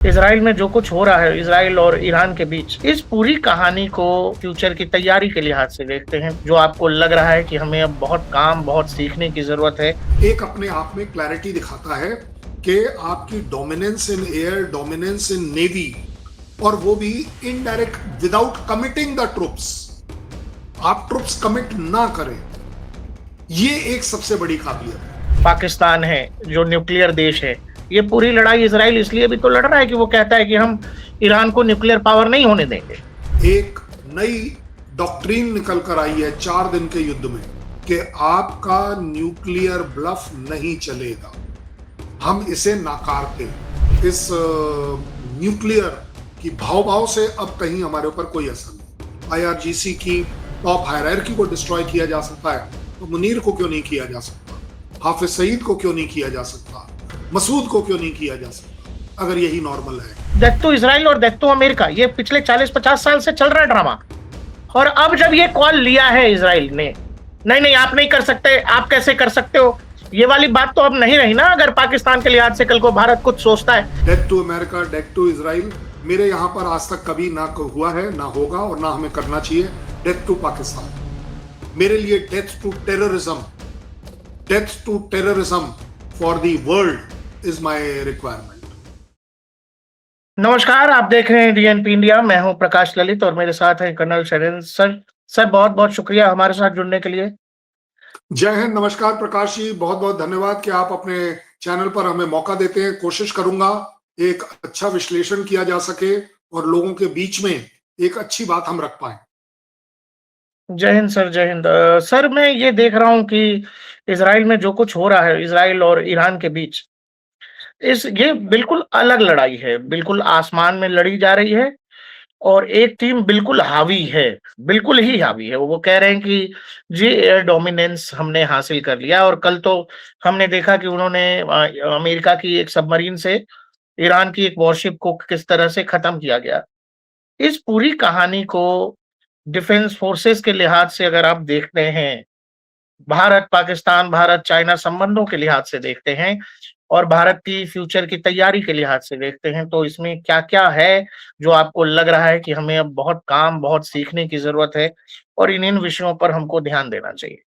Israel में जो कुछ हो रहा है इजराइल और ईरान के बीच, इस पूरी कहानी को फ्यूचर की तैयारी के लिहाज से देखते हैं, जो आपको लग रहा है कि हमें अब बहुत काम, बहुत सीखने की जरूरत है। एक अपने आप में क्लैरिटी दिखाता है कि आपकी dominance in air, dominance in navy, और वो भी indirect, without committing the troops, आप ट्रुप्स कमिट ना करें, ये एक सबसे बड़ी काबिलियत है। पाकिस्तान है जो न्यूक्लियर देश है, ये पूरी लड़ाई इजराइल इसलिए भी तो लड़ रहा है कि वो कहता है कि हम ईरान को न्यूक्लियर पावर नहीं होने देंगे। एक नई डॉक्ट्रीन निकल कर आई है 4 दिन के युद्ध में कि आपका न्यूक्लियर ब्लफ नहीं चलेगा, हम इसे नाकारते हैं। इस न्यूक्लियर की भाव भाव से अब कहीं हमारे ऊपर कोई असर नहीं। आईआरजीसी की टॉप हायरार्की को डिस्ट्रॉय किया जा सकता है, तो मुनीर को क्यों नहीं किया जा सकता? हाफिज सईद को क्यों नहीं किया जा सकता? मसूद को क्यों नहीं किया जा सकता, अगर यही नॉर्मल है? दैट तो इजराइल और दैट तो अमेरिका, ये पिछले 40-50 साल से चल रहा है ड्रामा। और अब जब ये कॉल लिया है इजराइल ने, नहीं नहीं आप नहीं कर सकते, आप कैसे कर सकते हो, ये वाली बात तो अब नहीं रही ना। अगर पाकिस्तान के लिहाज से कल को भारत कुछ सोचता है, death to America, death to Israel, मेरे यहाँ पर आज तक कभी ना हुआ है, ना होगा, और ना हमें करना चाहिए। डेथ टू पाकिस्तान, मेरे लिए death to terrorism, death to terrorism for the world is my requirement. नमस्कार, आप देख रहे हैं डीएनपी इंडिया। मैं हूं प्रकाश ललित और मेरे साथ हैं कर्नल शैलेंद्र सर। सर बहुत बहुत शुक्रिया हमारे साथ जुड़ने के लिए। जय हिंद, नमस्कार प्रकाश जी, बहुत बहुत धन्यवाद कि आप अपने चैनल पर हमें मौका देते हैं। कोशिश करूंगा एक अच्छा विश्लेषण किया जा सके और लोगों के बीच में एक अच्छी बात हम रख पाए। जय हिंद सर, जय हिंद। सर मैं ये देख रहा हूं कि इजराइल में जो कुछ हो रहा है इजराइल और ईरान के बीच, इस ये बिल्कुल अलग लड़ाई है, बिल्कुल आसमान में लड़ी जा रही है। और एक टीम बिल्कुल हावी है, बिल्कुल ही हावी है। वो कह रहे हैं कि जी एयर डोमिनेंस हमने हासिल कर लिया। और कल तो हमने देखा कि उन्होंने अमेरिका की एक सबमरीन से ईरान की एक वॉरशिप को किस तरह से खत्म किया गया। इस पूरी कहानी को डिफेंस फोर्सेस के लिहाज से अगर आप देखते हैं, भारत पाकिस्तान, भारत चाइना संबंधों के लिहाज से देखते हैं और भारत की फ्यूचर की तैयारी के लिहाज से देखते हैं, तो इसमें क्या-क्या है जो आपको लग रहा है कि हमें अब बहुत काम, बहुत सीखने की ज़रूरत है और इन विषयों पर हमको ध्यान देना चाहिए?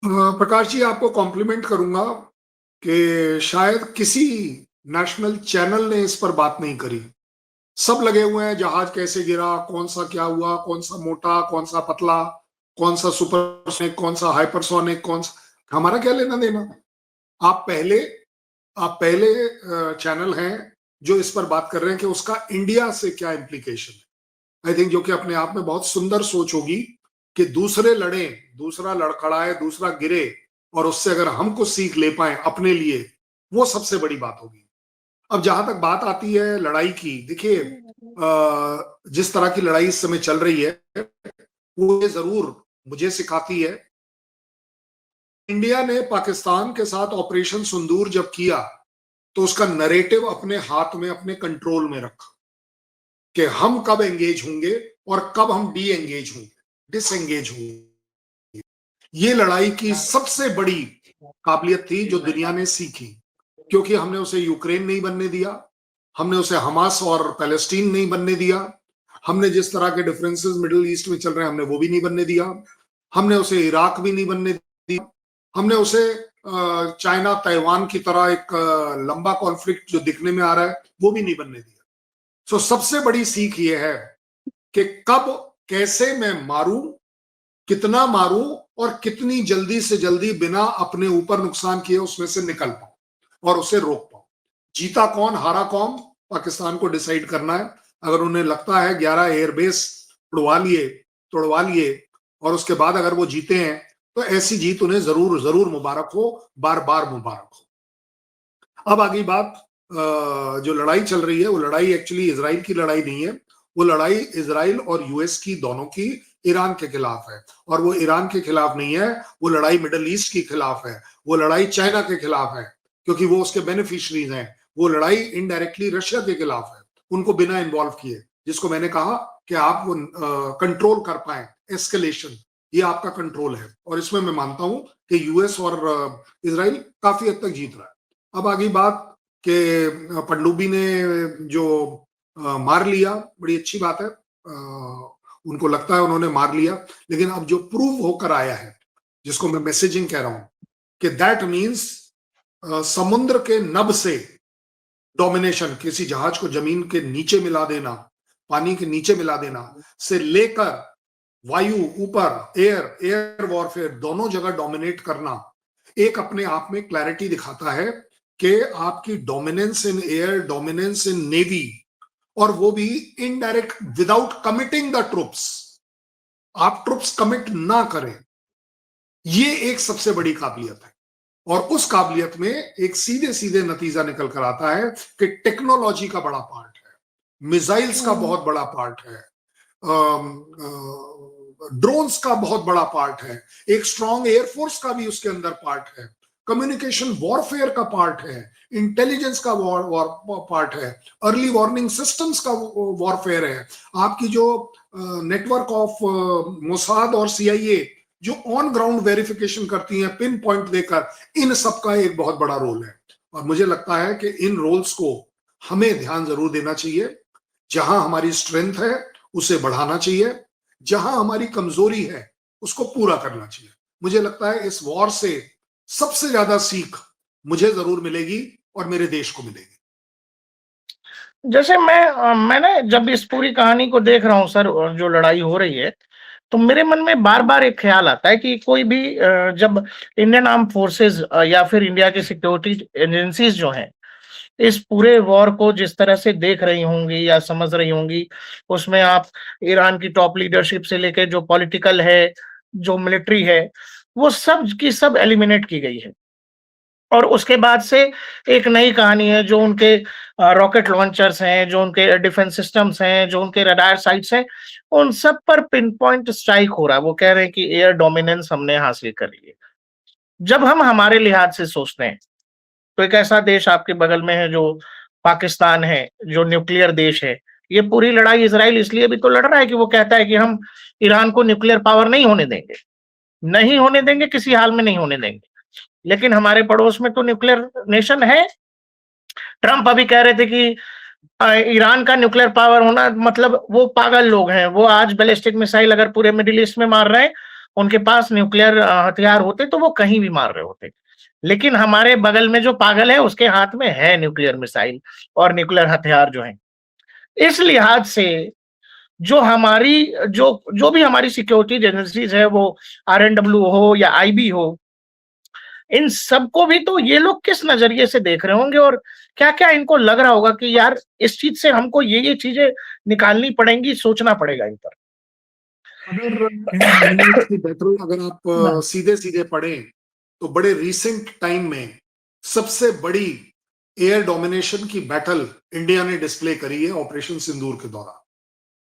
प्रकाश जी, आपको कॉम्प्लीमेंट करूंगा कि शायद किसी नेशनल चैनल ने इस पर बात नहीं करी। सब लगे हुए हैं जहाज कैसे गिरा, कौन सा क्या हुआ, कौन सा मोटा, कौन सा पतला, कौन सा सुपरसोनिक, कौन सा हाइपरसोनिक, कौन सा, हमारा क्या लेना देना। आप पहले आप पहले चैनल हैं जो इस पर बात कर रहे हैं कि उसका इंडिया से क्या इम्प्लीकेशन है। आई थिंक जो कि अपने आप में बहुत सुंदर सोच होगी कि दूसरे लड़े, दूसरा लड़खड़ाए, दूसरा गिरे, और उससे अगर हम कुछ सीख ले पाए अपने लिए, वो सबसे बड़ी बात होगी। अब जहां तक बात आती है लड़ाई की, देखिए जिस तरह की लड़ाई इस समय चल रही है, वो ये जरूर मुझे सिखाती है। इंडिया ने पाकिस्तान के साथ ऑपरेशन सिंदूर जब किया, तो उसका नरेटिव अपने हाथ में, अपने कंट्रोल में रखा कि हम कब एंगेज होंगे और कब हम डी एंगेज होंगे, डिसएंगेज होंगे। ये लड़ाई की सबसे बड़ी काबिलियत थी जो दुनिया ने सीखी, क्योंकि हमने उसे यूक्रेन नहीं बनने दिया, हमने उसे हमास और पैलेस्टीन नहीं बनने दिया, हमने जिस तरह के डिफरेंसेस मिडिल ईस्ट में चल रहे हैं हमने वो भी नहीं बनने दिया, हमने उसे इराक भी नहीं बनने दिया, हमने उसे चाइना ताइवान की तरह एक लंबा कॉन्फ्लिक्ट जो दिखने में आ रहा है वो भी नहीं बनने दिया। सो सबसे बड़ी सीख ये है कि कब, कैसे मैं मारूं, कितना मारूं, और कितनी जल्दी से जल्दी बिना अपने ऊपर नुकसान किए उसमें से निकल पाऊं और उसे रोक पाऊं। जीता कौन, हारा कौन, पाकिस्तान को डिसाइड करना है। अगर उन्हें लगता है 11 एयरबेस तोड़वा लिए और उसके बाद अगर वो जीते हैं, तो ऐसी जीत उन्हें जरूर जरूर मुबारक हो, बार बार मुबारक हो। अब आगे बात, जो लड़ाई चल रही है वो लड़ाई एक्चुअली इजराइल की लड़ाई नहीं है, वो लड़ाई इजराइल और यूएस की, दोनों की, ईरान के खिलाफ है। और वो ईरान के खिलाफ नहीं है, वो लड़ाई मिडल ईस्ट के खिलाफ है, वो लड़ाई चाइना के खिलाफ है, क्योंकि वो उसके बेनिफिशरीज हैं। वो लड़ाई इनडायरेक्टली रशिया के खिलाफ है, उनको बिना इन्वॉल्व किए, जिसको मैंने कहा कि आप वो कंट्रोल कर पाए एस्केलेशन, ये आपका कंट्रोल है। और इसमें मैं मानता हूं कि यूएस और इसराइल काफी हद तक जीत रहा है। अब आगे बात कि पनडुब्बी ने जो मार लिया, बड़ी अच्छी बात है, उनको लगता है उन्होंने मार लिया, लेकिन अब जो प्रूव होकर आया है, जिसको मैं मैसेजिंग कह रहा हूं, कि दैट मीन्स समुद्र के नभ से डोमिनेशन, किसी जहाज को जमीन के नीचे मिला देना, पानी के नीचे मिला देना, से लेकर वायु, ऊपर, एयर वॉरफेयर, दोनों जगह डोमिनेट करना, एक अपने आप में क्लैरिटी दिखाता है कि आपकी dominance in air, dominance in navy, और वो भी indirect, without committing the troops, आप ट्रुप्स कमिट ना करें, ये एक सबसे बड़ी काबिलियत है। और उस काबिलियत में एक सीधे सीधे नतीजा निकल कर आता है कि टेक्नोलॉजी का बड़ा पार्ट है, मिसाइल्स का बहुत बड़ा पार्ट है, ड्रोन्स का बहुत बड़ा पार्ट है, एक स्ट्रॉन्ग एयरफोर्स का भी उसके अंदर पार्ट है, कम्युनिकेशन वॉरफेयर का पार्ट है, इंटेलिजेंस का पार्ट है, अर्ली वार्निंग सिस्टम्स का वॉरफेयर है, आपकी जो नेटवर्क ऑफ मोसाद और सीआईए जो ऑन ग्राउंड वेरिफिकेशन करती हैं पिन पॉइंट देकर, इन सब का एक बहुत बड़ा रोल है। और मुझे लगता है कि इन रोल्स को हमें ध्यान जरूर देना चाहिए। जहां हमारी स्ट्रेंथ है उसे बढ़ाना चाहिए, जहां हमारी कमजोरी है उसको पूरा करना चाहिए। मुझे लगता है इस वॉर से सबसे ज्यादा सीख मुझे जरूर मिलेगी और मेरे देश को मिलेगी। जैसे मैंने जब इस पूरी कहानी को देख रहा हूँ सर, और जो लड़ाई हो रही है, तो मेरे मन में बार-बार एक ख्याल आता है कि कोई भी जब इंडियन आर्म फोर्सेस या फिर इंडिया की सिक्योरिटी एजेंसीज जो हैं, इस पूरे वॉर को जिस तरह से देख रही होंगी या समझ रही होंगी, उसमें आप ईरान की टॉप लीडरशिप से लेके जो पॉलिटिकल है, जो मिलिट्री है, वो सब की सब एलिमिनेट की गई है। और उसके बाद से एक नई कहानी है, जो उनके रॉकेट लॉन्चर्स हैं, जो उनके डिफेंस सिस्टम्स हैं, जो उनके रडार साइट्स हैं, उन सब पर पिन पॉइंट स्ट्राइक हो रहा है। वो कह रहे हैं कि एयर डोमिनेंस हमने हासिल कर ली है। जब हम हमारे लिहाज से सोचते हैं, तो एक ऐसा देश आपके बगल में है जो पाकिस्तान है, जो न्यूक्लियर देश है। ये पूरी लड़ाई इज़राइल इसलिए भी तो लड़ रहा है कि वो कहता है कि हम ईरान को न्यूक्लियर पावर नहीं होने देंगे। नहीं होने देंगे, किसी हाल में नहीं होने देंगे। लेकिन हमारे पड़ोस में तो न्यूक्लियर नेशन है। ट्रम्प अभी कह रहे थे कि ईरान का न्यूक्लियर पावर होना मतलब वो पागल लोग हैं। वो आज बैलिस्टिक मिसाइल अगर पूरे मिडिल ईस्ट में मार रहे हैं, उनके पास न्यूक्लियर हथियार होते तो वो कहीं भी मार रहे होते। लेकिन हमारे बगल में जो पागल है उसके हाथ में है न्यूक्लियर मिसाइल और न्यूक्लियर हथियार जो हैं। इस लिहाज से जो हमारी जो जो भी हमारी सिक्योरिटी एजेंसीज है, वो आरएनडब्ल्यू हो या आईबी हो, इन सबको भी तो ये लोग किस नजरिए से देख रहे होंगे, और क्या-क्या इनको लग रहा होगा कि यार इस चीज से हमको ये चीजें निकालनी पड़ेंगी, सोचना पड़ेगा इन पर। अगर इन मिनट्स की बैटल अगर आप सीधे सीधे पढ़ें, तो बड़े रिसेंट टाइम में सबसे बड़ी एयर डोमिनेशन की बैटल इंडिया ने डिस्प्ले करी है ऑपरेशन सिंदूर के दौरान,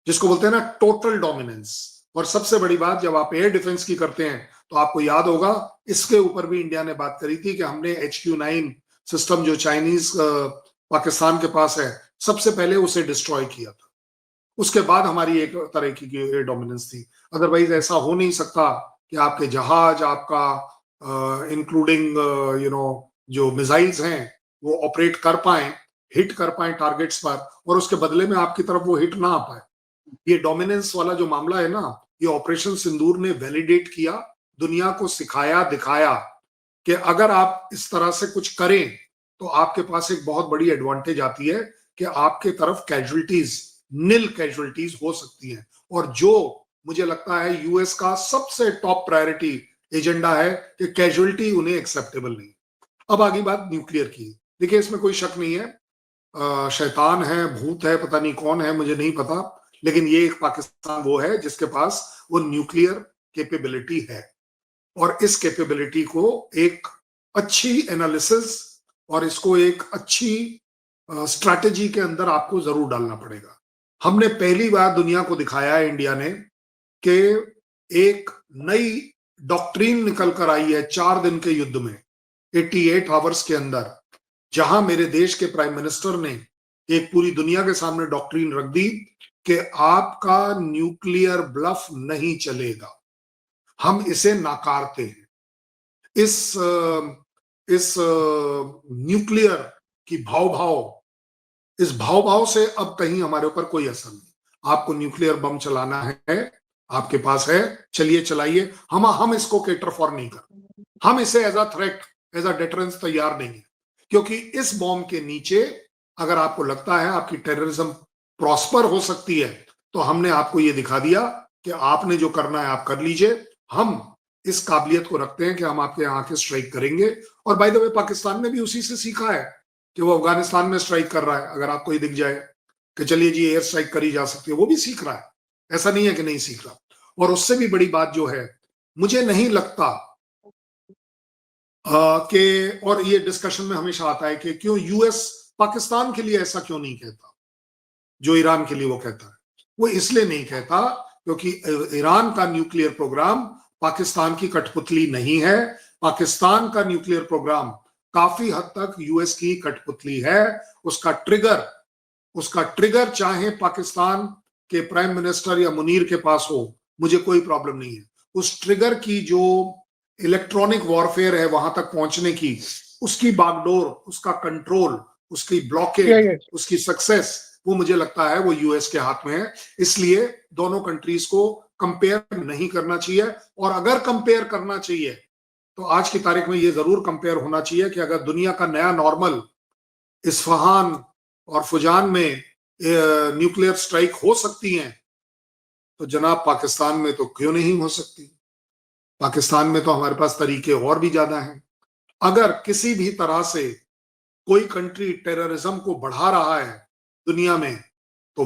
जिसको बोलते हैं ना टोटल डोमिनेंस। और सबसे बड़ी बात, जब आप एयर डिफेंस की करते हैं तो आपको याद होगा इसके ऊपर भी इंडिया ने बात करी थी कि हमने HQ-9 सिस्टम जो चाइनीज पाकिस्तान के पास है, सबसे पहले उसे डिस्ट्रॉय किया था। उसके बाद हमारी एक तरह की एयर डोमिनेंस थी। अदरवाइज ऐसा हो नहीं सकता कि आपके जहाज, आपका इंक्लूडिंग जो मिसाइल्स हैं वो ऑपरेट कर पाए, हिट कर पाए टारगेट्स पर, और उसके बदले में आपकी तरफ वो हिट ना आ पाए। ये डोमिनेंस वाला जो मामला है ना, ये ऑपरेशन सिंदूर ने वैलिडेट किया, दुनिया को सिखाया, दिखाया कि अगर आप इस तरह से कुछ करें तो आपके पास एक बहुत बड़ी एडवांटेज आती है कि आपके तरफ कैजुअलिटीज, निल कैजुअलिटीज हो सकती हैं। और जो मुझे लगता है यूएस का सबसे टॉप प्रायोरिटी एजेंडा है कि कैजुअलिटी उन्हें एक्सेप्टेबल नहीं। अब आगे बात न्यूक्लियर की। देखिए, इसमें कोई शक नहीं है, शैतान है, भूत है, पता नहीं कौन है, मुझे नहीं पता, लेकिन ये एक पाकिस्तान वो है जिसके पास वो न्यूक्लियर कैपेबिलिटी है। और इस कैपेबिलिटी को एक अच्छी एनालिसिस और इसको एक अच्छी स्ट्रैटेजी के अंदर आपको जरूर डालना पड़ेगा। हमने पहली बार दुनिया को दिखाया है, इंडिया ने, कि एक नई डॉक्ट्रिन निकल कर आई है 4 दिन के युद्ध में, 88 आवर्स के अंदर, जहां मेरे देश के प्राइम मिनिस्टर ने एक पूरी दुनिया के सामने डॉक्ट्रिन रख दी कि आपका न्यूक्लियर ब्लफ नहीं चलेगा, हम इसे नाकारते हैं। इस न्यूक्लियर कि इस भाव से अब कहीं हमारे ऊपर कोई असर नहीं। आपको न्यूक्लियर बम चलाना है, आपके पास है, चलिए चलाइए, हम इसको केटर फॉर नहीं कर, हम इसे as a threat, as a deterrence तैयार नहीं है। क्योंकि इस बॉम्ब के नीचे अगर आपको लगता है आपकी टेररिज्म प्रॉस्पर हो सकती है, तो हमने आपको ये दिखा दिया कि आपने जो करना है आप कर लीजिए, हम इस काबिलियत को रखते हैं कि हम आपके यहाँ आके स्ट्राइक करेंगे। और बाय द वे पाकिस्तान ने भी उसी से सीखा है कि वो अफगानिस्तान में स्ट्राइक कर रहा है, अगर आपको ये दिख जाए कि चलिए जी एयर स्ट्राइक करी जा सकती है, वो भी सीख रहा है, ऐसा नहीं है कि नहीं सीख रहा। और उससे भी बड़ी बात जो है, मुझे नहीं लगता कि, और ये डिस्कशन में हमेशा आता है कि क्यों यूएस पाकिस्तान के लिए ऐसा क्यों नहीं कहता जो ईरान के लिए वो कहता है। वो इसलिए नहीं कहता क्योंकि ईरान का न्यूक्लियर प्रोग्राम पाकिस्तान की कठपुतली नहीं है। पाकिस्तान का न्यूक्लियर प्रोग्राम काफी हद तक यूएस की कठपुतली है। उसका ट्रिगर चाहे पाकिस्तान के प्राइम मिनिस्टर या मुनीर के पास हो, मुझे कोई प्रॉब्लम नहीं है। उस ट्रिगर की जो इलेक्ट्रॉनिक वॉरफेयर है वहां तक पहुंचने की, उसकी बागडोर, उसका कंट्रोल, उसकी ब्लॉकेड, उसकी सक्सेस, वो मुझे लगता है वो यूएस के हाथ में है। इसलिए दोनों कंट्रीज को कंपेयर नहीं करना चाहिए। और अगर कंपेयर करना चाहिए तो आज की तारीख में ये जरूर कंपेयर होना चाहिए कि अगर दुनिया का नया नॉर्मल इस्फहान और फुजान में न्यूक्लियर स्ट्राइक हो सकती है, तो जनाब पाकिस्तान में तो क्यों नहीं हो सकती। पाकिस्तान में तो हमारे पास तरीके और भी ज्यादा हैं। अगर किसी भी तरह से कोई कंट्री टेररिज्म को बढ़ा रहा है दुनिया में, तो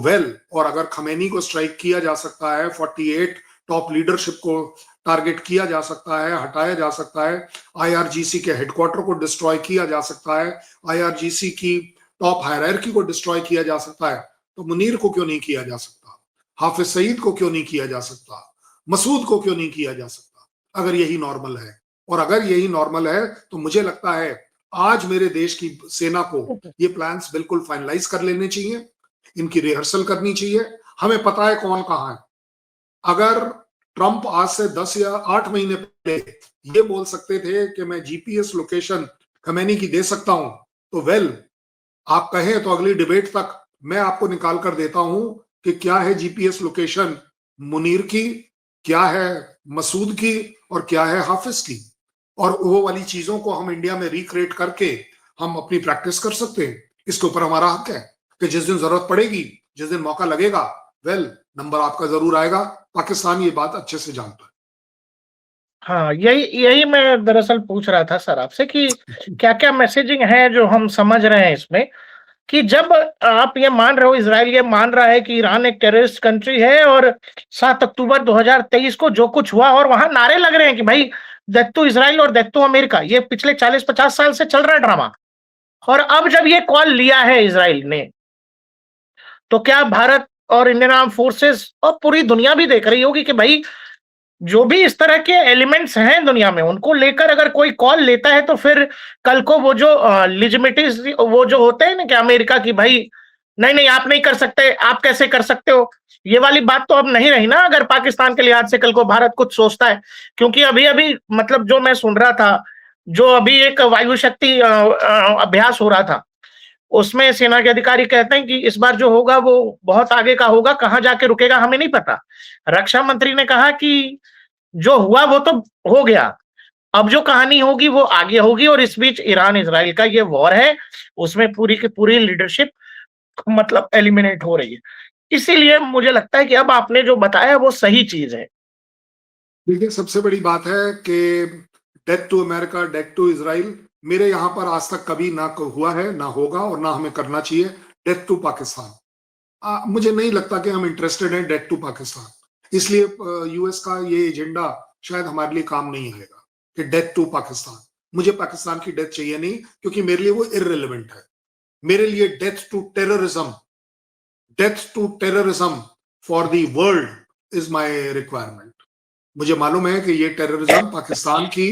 और अगर खमेनी को स्ट्राइक किया जा सकता है, 48 टॉप लीडरशिप को टारगेट किया जा सकता है, हटाया जा सकता है, आईआरजीसी के हेडक्वार्टर को डिस्ट्रॉय किया जा सकता है, आईआरजीसी की टॉप हायरार्की को डिस्ट्रॉय किया जा सकता है, तो मुनीर को क्यों नहीं किया जा सकता, हाफिज सईद को क्यों नहीं किया जा सकता, मसूद को क्यों नहीं किया जा सकता, अगर यही नॉर्मल है। और अगर यही नॉर्मल है तो मुझे लगता है आज मेरे देश की सेना को ये प्लान्स बिल्कुल फाइनलाइज कर लेने चाहिए, इनकी रिहर्सल करनी चाहिए। हमें पता है कौन कहां है। अगर ट्रंप आज से 10 या 8 महीने पहले ये बोल सकते थे कि मैं जीपीएस लोकेशन खमेनी की दे सकता हूं, तो आप कहें तो अगली डिबेट तक मैं आपको निकाल कर देता हूं कि क्या है जीपीएस लोकेशन मुनीर की, क्या है मसूद की, और क्या है हाफिज की। और वो वाली चीजों को हम इंडिया में रिक्रिएट करके हम अपनी प्रैक्टिस कर सकते हैं। इसके ऊपर हमारा हक है कि जिस दिन जरूरत पड़ेगी, जिस दिन मौका लगेगा, नंबर आपका जरूर आएगा। पाकिस्तान ये बात अच्छे से जानता है। हाँ, यही मैं दरअसल पूछ रहा था सर आपसे कि क्या-क्या मैसेजिंग है जो हम समझ रहे हैं इसमें, कि जब आप ये मान रहे हो, इज़राइल ये मान रहा है कि ईरान एक टेररिस्ट कंट्री है और 7 अक्टूबर 2023 को जो कुछ हुआ और वहां नारे लग रहे हैं कि भाई डेथ टू इज़राइल और डेथ टू अमेरिका, ये पिछले 40-50 साल से चल रहा है ड्रामा। और अब जब ये कॉल लिया है इज़राइल ने, तो क्या भारत और इंडियन आर्म फोर्सेस और पूरी दुनिया भी देख रही होगी कि भाई जो भी इस तरह के एलिमेंट्स हैं दुनिया में, उनको लेकर अगर कोई कॉल लेता है तो फिर कल को वो जो लिजिमिटीज वो जो होते हैं ना कि अमेरिका की, भाई नहीं नहीं आप नहीं कर सकते, आप कैसे कर सकते हो, ये वाली बात तो अब नहीं रही ना अगर पाकिस्तान के लिहाज से कल को भारत कुछ सोचता है। क्योंकि अभी अभी मतलब जो मैं सुन रहा था, जो अभी एक वायु शक्ति अभ्यास हो रहा था, उसमें सेना के अधिकारी कहते हैं कि इस बार जो होगा वो बहुत आगे का होगा, कहां जाके रुकेगा हमें नहीं पता। रक्षा मंत्री ने कहा कि जो हुआ वो तो हो गया, अब जो कहानी होगी वो आगे होगी, और इस बीच ईरान इजराइल का ये वॉर है, उसमें पूरी की पूरी लीडरशिप मतलब एलिमिनेट हो रही है। इसीलिए मुझे लगता है कि अब आपने जो बताया वो सही चीज है। देखिए, सबसे बड़ी बात है कि death to America, death to Israel मेरे यहाँ पर आज तक कभी ना हुआ है, ना होगा, और ना हमें करना चाहिए। डेथ टू पाकिस्तान, मुझे नहीं लगता कि हम इंटरेस्टेड हैं डेथ टू पाकिस्तान। इसलिए यूएस का ये एजेंडा शायद हमारे लिए काम नहीं आएगा कि डेथ टू पाकिस्तान। मुझे पाकिस्तान की डेथ चाहिए नहीं, क्योंकि मेरे लिए वो इररिलेवेंट है। मेरे लिए death to terrorism for the world is my requirement. मुझे मालूम है कि ये टेररिज्म पाकिस्तान की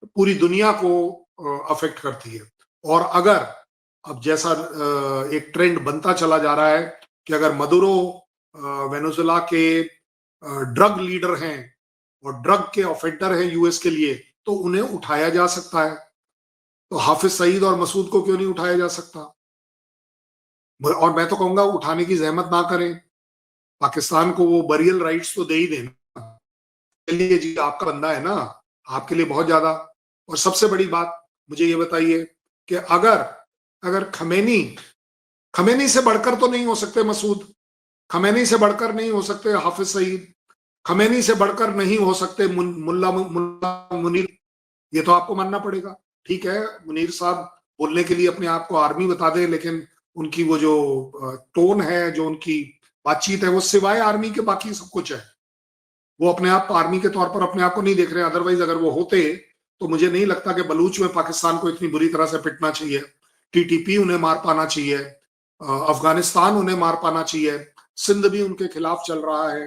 पूरी दुनिया को अफेक्ट करती है। और अगर अब जैसा एक ट्रेंड बनता चला जा रहा है कि अगर मदुरो वेनेजुएला के ड्रग लीडर हैं और ड्रग के ऑफेंडर हैं यूएस के लिए, तो उन्हें उठाया जा सकता है। तो हाफिज सईद और मसूद को क्यों नहीं उठाया जा सकता? और मैं तो कहूंगा उठाने की जहमत ना करें, पाकिस्तान को वो बरियल राइट्स तो दे ही देना। चलिए जी, आपका बंदा है ना, आपके लिए बहुत ज्यादा। और सबसे बड़ी बात मुझे ये बताइए कि अगर अगर खमेनी खमेनी से बढ़कर तो नहीं हो सकते मसूद, खमेनी से बढ़कर नहीं हो सकते हाफिज सईद, खमेनी से बढ़कर नहीं हो सकते मुल्ला मुल्ला मुनीर, ये तो आपको मानना पड़ेगा। ठीक है, मुनीर साहब बोलने के लिए अपने आप को आर्मी बता दे, लेकिन उनकी वो जो टोन है, जो उनकी बातचीत है, वो सिवाय आर्मी के बाकी सब कुछ है। वो अपने आप आर्मी के तौर पर अपने आप को नहीं देख रहे। अदरवाइज अगर वो होते तो मुझे नहीं लगता कि बलूच में पाकिस्तान को इतनी बुरी तरह से पिटना चाहिए, टीटीपी उन्हें मार पाना चाहिए, अफगानिस्तान उन्हें मार पाना चाहिए, सिंध भी उनके खिलाफ चल रहा है,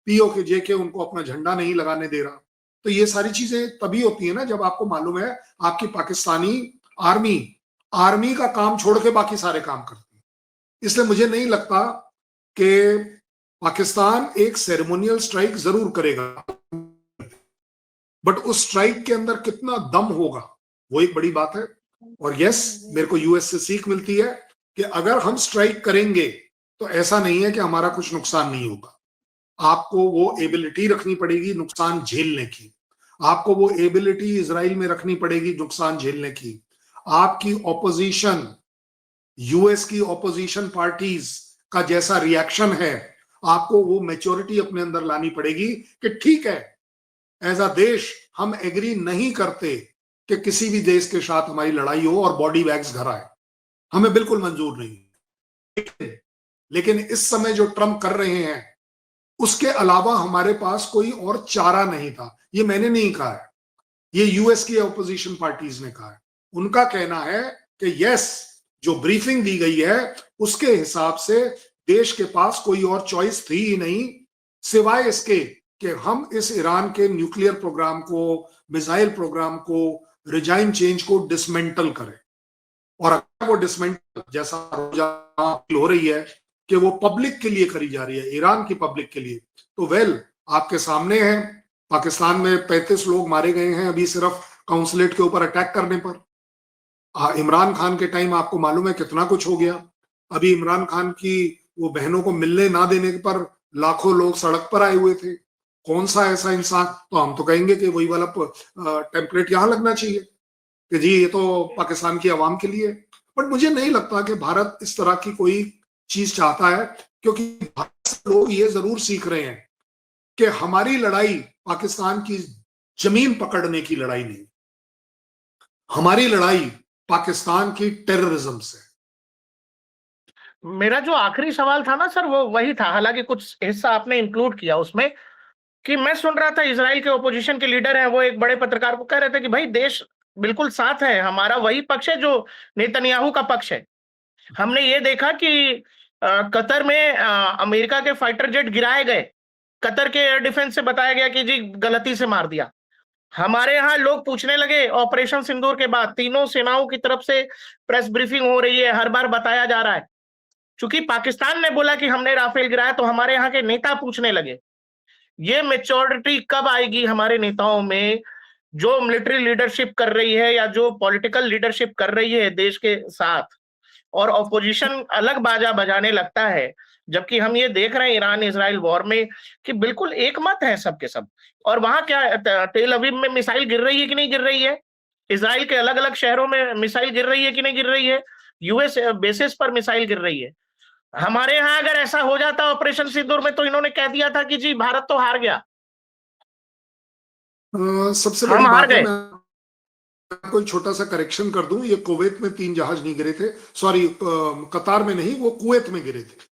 पीओके जेके उनको अपना झंडा नहीं लगाने दे रहा। तो ये सारी चीजें तभी होती है ना जब आपको मालूम है आपकी पाकिस्तानी आर्मी आर्मी का काम छोड़ के बाकी सारे काम करती है। इसलिए मुझे नहीं लगता कि पाकिस्तान एक सेरेमोनियल स्ट्राइक जरूर करेगा, बट उस स्ट्राइक के अंदर कितना दम होगा वो एक बड़ी बात है। और यस, मेरे को यूएस से सीख मिलती है कि अगर हम स्ट्राइक करेंगे तो ऐसा नहीं है कि हमारा कुछ नुकसान नहीं होगा। आपको वो एबिलिटी रखनी पड़ेगी नुकसान झेलने की, आपको वो एबिलिटी इजराइल में रखनी पड़ेगी नुकसान झेलने की। आपकी ऑपोजिशन, यूएस की ऑपोजिशन पार्टीज का जैसा रिएक्शन है, आपको वो मैच्योरिटी अपने अंदर लानी पड़ेगी कि ठीक है, एज अ देश हम एग्री नहीं करते कि किसी भी देश के साथ हमारी लड़ाई हो और बॉडी बैग्स घर आए, हमें बिल्कुल मंजूर नहीं। लेकिन इस समय जो ट्रम्प कर रहे हैं उसके अलावा हमारे पास कोई और चारा नहीं था। ये मैंने नहीं कहा है, ये यूएस की ऑपोजिशन पार्टीज ने कहा है। उनका कहना है कि यस, जो ब्रीफिंग दी गई है उसके हिसाब से देश के पास कोई और चॉइस थी ही नहीं सिवाय इसके कि हम इस ईरान के न्यूक्लियर प्रोग्राम को, मिसाइल प्रोग्राम को, रिजाइम चेंज को डिसमेंटल करें। और अगर वो डिसमेंटल जैसा हो रही है कि वो पब्लिक के लिए करी जा रही है, ईरान की पब्लिक के लिए, तो वेल आपके सामने है। पाकिस्तान में 35 लोग मारे गए हैं अभी सिर्फ काउंसलेट के ऊपर अटैक करने पर। इमरान खान के टाइम आपको मालूम है कितना कुछ हो गया। अभी इमरान खान की वो बहनों को मिलने ना देने पर लाखों लोग सड़क पर आए हुए थे। कौन सा ऐसा इंसान, तो हम तो कहेंगे कि वही वाला टेम्पलेट यहां लगना चाहिए कि जी ये तो पाकिस्तान की आवाम के लिए। बट मुझे नहीं लगता कि भारत इस तरह की कोई चीज चाहता है, क्योंकि भारत से लोग ये जरूर सीख रहे हैं कि हमारी लड़ाई पाकिस्तान की जमीन पकड़ने की लड़ाई नहीं, हमारी लड़ाई पाकिस्तान की टेररिज्म से। मेरा जो आखिरी सवाल था ना सर, वो वही था, हालांकि कुछ हिस्सा आपने इंक्लूड किया उसमें, कि मैं सुन रहा था इजराइल के ओपोजिशन के लीडर हैं, वो एक बड़े पत्रकार को कह रहे थे कि भाई देश बिल्कुल साथ है, हमारा वही पक्ष है जो नेतन्याहू का पक्ष है। हमने ये देखा कि कतर में अमेरिका के फाइटर जेट गिराए गए, कतर के एयर डिफेंस से बताया गया कि जी गलती से मार दिया। हमारे यहाँ लोग पूछने लगे ऑपरेशन सिंदूर के बाद, तीनों सेनाओं की तरफ से प्रेस ब्रीफिंग हो रही है, हर बार बताया जा रहा है। चूंकि पाकिस्तान ने बोला कि हमने राफेल गिराया, तो हमारे यहाँ के नेता पूछने लगे। ये मेच्योरिटी कब आएगी हमारे नेताओं में, जो मिलिट्री लीडरशिप कर रही है या जो पॉलिटिकल लीडरशिप कर रही है देश के साथ, और ऑपोजिशन अलग बाजा बजाने लगता है, जबकि हम ये देख रहे हैं ईरान इजराइल वॉर में कि बिल्कुल एक मत है सबके सब। और वहां क्या तेल अवीव में मिसाइल गिर रही है कि नहीं गिर रही है, इजराइल के अलग अलग शहरों में मिसाइल गिर रही है कि नहीं गिर रही है, यूएस बेसिस पर मिसाइल गिर रही है। हमारे यहाँ अगर ऐसा हो जाता ऑपरेशन सिंदूर में, तो इन्होंने कह दिया था कि जी भारत तो हार गया, सबसे हम बड़ी हार बात है, गए। मैं कोई छोटा सा करेक्शन कर दूं, ये कुवैत में 3 जहाज नहीं गिरे थे, सॉरी कतार में नहीं, वो कुवैत में गिरे थे।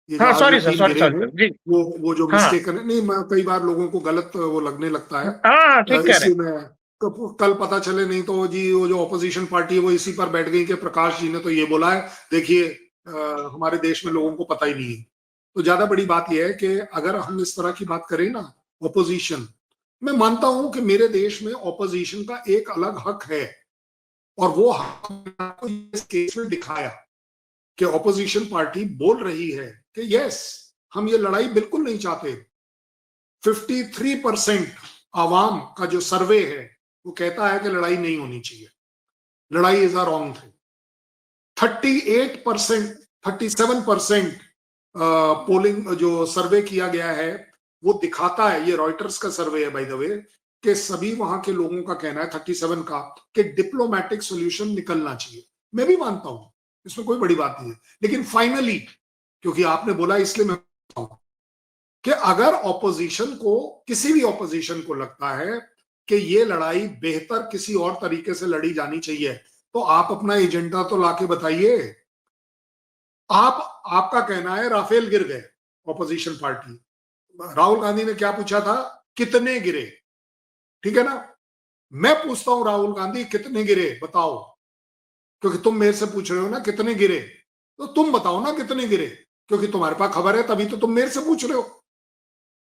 ये हाँ जहाज जो सॉरी सर, 3 सॉरी गिरे सॉरी हैं सर जी। वो जो हाँ मिस्टेक है, नहीं कई बार लोगों को गलत वो लगने लगता है। हाँ हाँ, ठीक कह रहे इसलिए मैं कल पता चले, नहीं तो जी वो जो ऑपोजिशन पार्टी है वो इसी पर बैठ गई कि प्रकाश जी ने तो ये बोला है, देखिए हमारे देश में लोगों को पता ही नहीं है। तो ज्यादा बड़ी बात यह है कि अगर हम इस तरह की बात करें ना, ऑपोजिशन, मैं मानता हूं कि मेरे देश में ऑपोजिशन का एक अलग हक है, और वो हक मैंने आपको इस केस में दिखाया कि ऑपोजिशन पार्टी बोल रही है कि यस, हम ये लड़ाई बिल्कुल नहीं चाहते। 53% आवाम का जो सर्वे है वो कहता है कि लड़ाई नहीं होनी चाहिए। लड़ाई is a wrong thing. 38%, 37% polling जो सर्वे किया गया है वो दिखाता है, ये रॉयटर्स का सर्वे है बाय द वे, कि सभी वहां के लोगों का कहना है 37 का कि डिप्लोमेटिक सॉल्यूशन निकलना चाहिए। मैं भी मानता हूं, इसमें कोई बड़ी बात नहीं है, लेकिन फाइनली, क्योंकि आपने बोला इसलिए मैं हूं कि अगर ऑपोजिशन को, किसी भी ऑपोजिशन को लगता है कि ये लड़ाई बेहतर किसी और तरीके से लड़ी जानी चाहिए, तो आप अपना एजेंडा तो लाके बताइए। आपका कहना है राफेल गिर गए, ऑपोजिशन पार्टी, राहुल गांधी ने क्या पूछा था, कितने गिरे, ठीक है ना। मैं पूछता हूं राहुल गांधी कितने गिरे बताओ, क्योंकि तुम मेरे से पूछ रहे हो ना कितने गिरे, तो तुम बताओ ना कितने गिरे, क्योंकि तुम्हारे पास खबर है तभी तो तुम मेरे से पूछ रहे हो।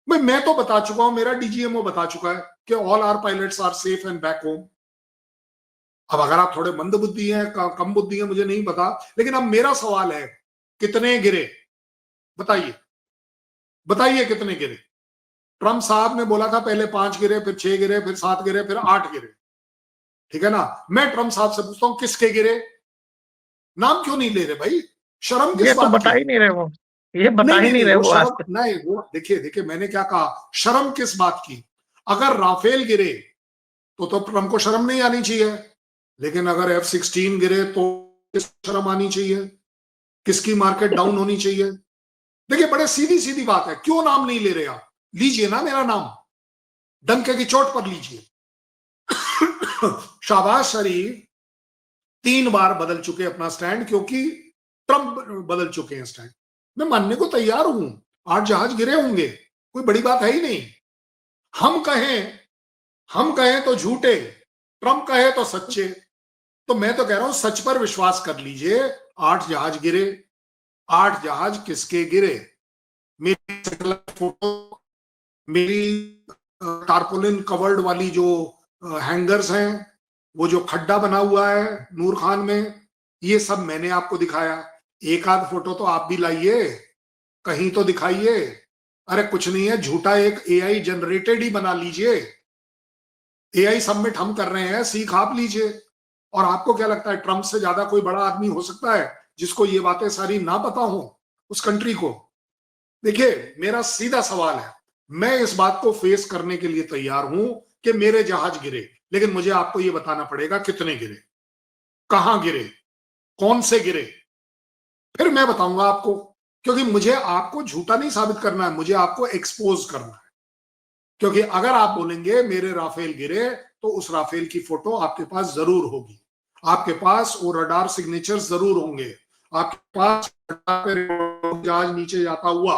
मैं तो बता चुका हूं, मेरा डीजीएमओ बता चुका है कि all our pilots are safe and back home. अब अगर आप थोड़े मंद बुद्धि हैं, कम बुद्धि है, मुझे नहीं पता, लेकिन अब मेरा सवाल है कितने गिरे, बताइए बताइए कितने गिरे। ट्रम्प साहब ने बोला था पहले 5 गिरे, फिर 6 गिरे, फिर 7 गिरे, फिर 8 गिरे, ठीक है ना। मैं ट्रम्प साहब से पूछता हूं किसके गिरे, नाम क्यों नहीं ले रहे भाई, शर्म ये किस तो बात बता की। ही नहीं रहे वो, ये बता नहीं ही नहीं नहीं नहीं, रहे वो वो आज शर्म तक। नहीं, वो देखिए देखिए मैंने क्या कहा, शर्म किस बात की। अगर राफेल गिरे तो ट्रम्प को शर्म नहीं आनी चाहिए, लेकिन अगर F-16 गिरे तो किस शर्म आनी चाहिए, किसकी मार्केट डाउन होनी चाहिए। देखिए बड़े सीधी सीधी बात है, क्यों नाम नहीं ले रहे आप, लीजिए ना मेरा नाम, डंके की चोट पर लीजिए। शहबाज शरीफ 3 बार बदल चुके अपना स्टैंड, क्योंकि ट्रंप बदल चुके हैं स्टैंड। मैं मानने को तैयार हूं, 8 जहाज गिरे होंगे, कोई बड़ी बात है ही नहीं। हम कहें हम कहें तो झूठे, ट्रंप कहे तो सच्चे, तो मैं तो कह रहा हूं सच पर विश्वास कर लीजिए। 8 जहाज गिरे, 8 जहाज किसके गिरे, मेरी फोटो, मेरी टारपोलिन कवर्ड वाली जो हैंगर्स हैं, वो जो खड्डा बना हुआ है नूर खान में, ये सब मैंने आपको दिखाया। एक आध फोटो तो आप भी लाइए, कहीं तो दिखाइए। अरे कुछ नहीं है, झूठा एक एआई जनरेटेड ही बना लीजिए, एआई सबमिट हम कर रहे हैं, सीख आप लीजिए। और आपको क्या लगता है ट्रंप से ज्यादा कोई बड़ा आदमी हो सकता है जिसको ये बातें सारी ना पता हो उस कंट्री को। देखिए मेरा सीधा सवाल है, मैं इस बात को फेस करने के लिए तैयार हूं कि मेरे जहाज गिरे, लेकिन मुझे आपको ये बताना पड़ेगा कितने गिरे, कहां गिरे, कौन से गिरे, फिर मैं बताऊंगा आपको। क्योंकि मुझे आपको झूठा नहीं साबित करना है, मुझे आपको एक्सपोज करना है। क्योंकि अगर आप बोलेंगे मेरे राफेल गिरे, तो उस राफेल की फोटो आपके पास जरूर होगी, आपके पास वो रडार सिग्नेचर जरूर होंगे, आपके पास जहाज नीचे जाता हुआ,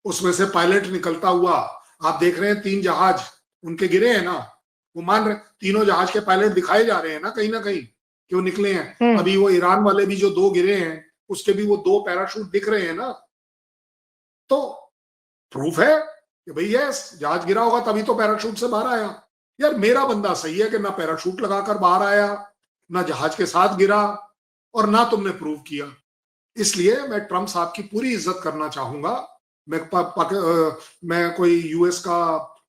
उसमें से पायलट निकलता हुआ, आप देख रहे हैं 3 जहाज उनके गिरे हैं ना, वो मान रहे तीनों जहाज के पायलट दिखाए जा रहे हैं ना कहीं कि वो निकले हैं। अभी वो ईरान वाले भी जो 2 गिरे हैं उसके भी वो 2 पैराशूट दिख रहे हैं ना, तो प्रूफ है कि भाई यस जहाज गिरा होगा तभी तो पैराशूट से बाहर आया। यार मेरा बंदा सही है कि ना पैराशूट लगाकर बाहर आया, ना जहाज के साथ गिरा, और ना तुमने प्रूव किया। इसलिए मैं ट्रंप साहब की पूरी इज्जत करना चाहूंगा। मैं कोई यूएस का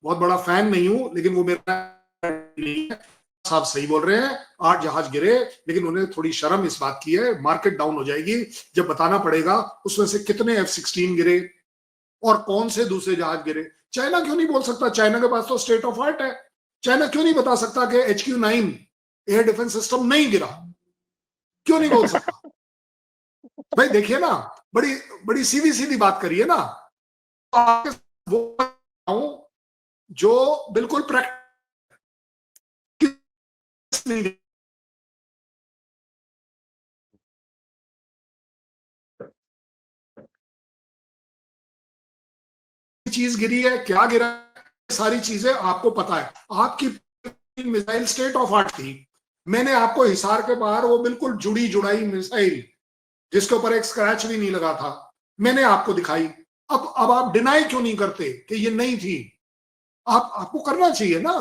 बहुत बड़ा फैन नहीं हूं, लेकिन वो मेरा नहीं है। साहब सही बोल रहे हैं, 8 जहाज गिरे, लेकिन उन्हें थोड़ी शर्म इस बात की है, मार्केट डाउन हो जाएगी जब बताना पड़ेगा उसमें से कितने F-16 गिरे और कौन से दूसरे जहाज गिरे। चाइना क्यों नहीं बोल सकता, चाइना के पास तो स्टेट ऑफ आर्ट है। चाइना क्यों नहीं बता सकता कि HQ-9 एयर डिफेंस सिस्टम नहीं गिरा, क्यों नहीं बोल सकता। भाई देखिए ना, बड़ी बड़ी सीधी सीधी बात करिए ना, वो जो बिल्कुल प्रैक्टिस नहीं चीज गिरी है, क्या गिरा, सारी चीजें आपको पता है। आपकी मिसाइल स्टेट ऑफ आर्ट थी, मैंने आपको हिसार के बाहर वो बिल्कुल जुड़ी जुड़ाई मिसाइल जिसके ऊपर एक स्क्रैच भी नहीं लगा था, मैंने आपको दिखाई। अब आप डिनाई क्यों नहीं करते कि ये नहीं थी, आपको करना चाहिए ना।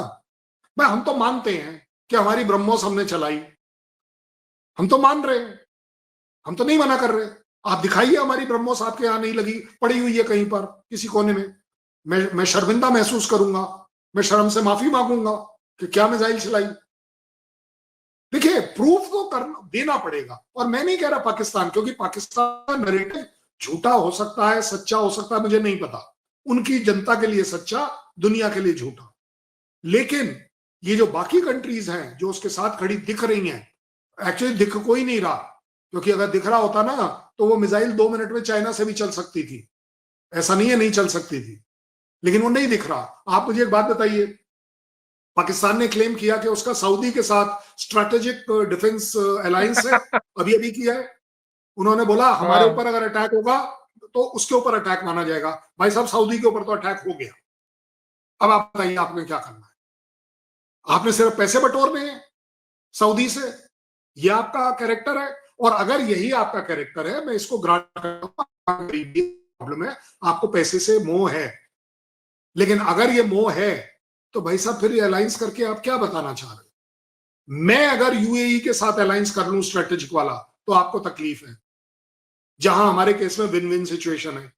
भाई हम तो मानते हैं कि हमारी ब्रह्मोस हमने चलाई, हम तो मान रहे हैं, हम तो नहीं मना कर रहे। आप दिखाइए हमारी ब्रह्मोस आपके यहां नहीं लगी, पड़ी हुई है कहीं पर किसी कोने में, मैं शर्मिंदा महसूस करूंगा, मैं शर्म से माफी मांगूंगा कि क्या मिसाइल चलाई। देखिए प्रूफ तो करना देना पड़ेगा, और मैं नहीं कह रहा पाकिस्तान, क्योंकि पाकिस्तान का नैरेटिव झूठा हो सकता है, सच्चा हो सकता है, मुझे नहीं पता। उनकी जनता के लिए सच्चा, दुनिया के लिए झूठा। लेकिन ये जो बाकी कंट्रीज हैं जो उसके साथ खड़ी दिख रही हैं, एक्चुअली दिख कोई नहीं रहा, क्योंकि अगर दिख रहा होता ना तो वो मिसाइल 2 मिनट में चाइना से भी चल सकती थी, ऐसा नहीं है नहीं चल सकती थी, लेकिन वो नहीं दिख रहा। आप मुझे एक बात बताइए, पाकिस्तान ने क्लेम किया कि उसका सऊदी के साथ स्ट्रेटेजिक डिफेंस अलायंस है, अभी अभी किया है। उन्होंने बोला हमारे ऊपर अगर अटैक होगा तो उसके ऊपर अटैक माना जाएगा। भाई साहब सऊदी के ऊपर तो अटैक हो गया, अब आप बताइए आपने क्या करना है? आपने सिर्फ पैसे बटोरने हैं सऊदी से, ये आपका कैरेक्टर है। और अगर यही आपका कैरेक्टर है, मैं इसको ग्रांट करता हूं, प्रॉब्लम है, आपको पैसे से मोह है, लेकिन अगर ये मोह है तो भाई साहब फिर ये अलायंस करके आप क्या बताना चाह रहे हो? मैं अगर यूएई के साथ अलायंस कर लूं स्ट्रेटेजिक वाला तो आपको तकलीफ है, जहां हमारे केस में विन विन सिचुएशन है।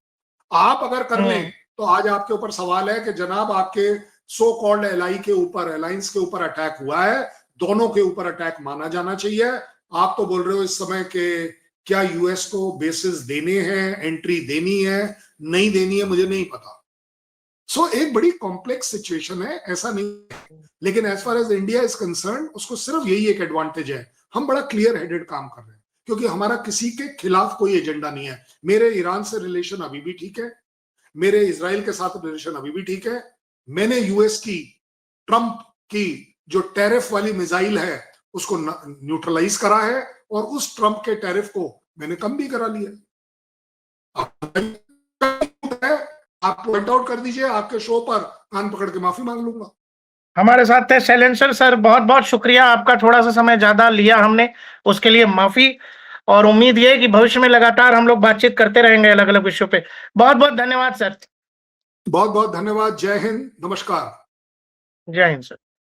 आप अगर कर लें तो आज आपके ऊपर सवाल है कि जनाब आपके सो कॉल्ड एलआई के ऊपर, अलायंस के ऊपर अटैक हुआ है, दोनों के ऊपर अटैक माना जाना चाहिए। आप तो बोल रहे हो इस समय के क्या यूएस को बेसिस देने हैं, एंट्री देनी है, नहीं देनी है, मुझे नहीं पता। सो एक बड़ी कॉम्प्लेक्स सिचुएशन है, ऐसा नहीं है। लेकिन as far as India is concern, उसको सिर्फ यही एक एडवांटेज है, हम बड़ा क्लियर हेडेड काम कर रहे हैं, क्योंकि हमारा किसी के खिलाफ कोई एजेंडा नहीं है। मेरे ईरान से रिलेशन अभी भी ठीक है, मेरे इजराइल के साथ रिलेशन अभी भी ठीक है। मैंने यूएस की, ट्रंप की जो टैरिफ वाली मिसाइल है उसको न्यूट्रलाइज करा है, और उस ट्रंप के टैरिफ को मैंने कम भी करा लिया। आप पॉइंट आउट कर दीजिए, आपके शो पर कान पकड़ के माफी मांग लूंगा। हमारे साथ थे शैलेंद्र सर, बहुत बहुत शुक्रिया आपका, थोड़ा सा समय ज्यादा लिया हमने, उसके लिए माफी। और उम्मीद ये है कि भविष्य में लगातार हम लोग बातचीत करते रहेंगे अलग अलग विषयों पे। बहुत बहुत धन्यवाद सर। बहुत बहुत धन्यवाद। जय हिंद, नमस्कार। जय हिंद सर।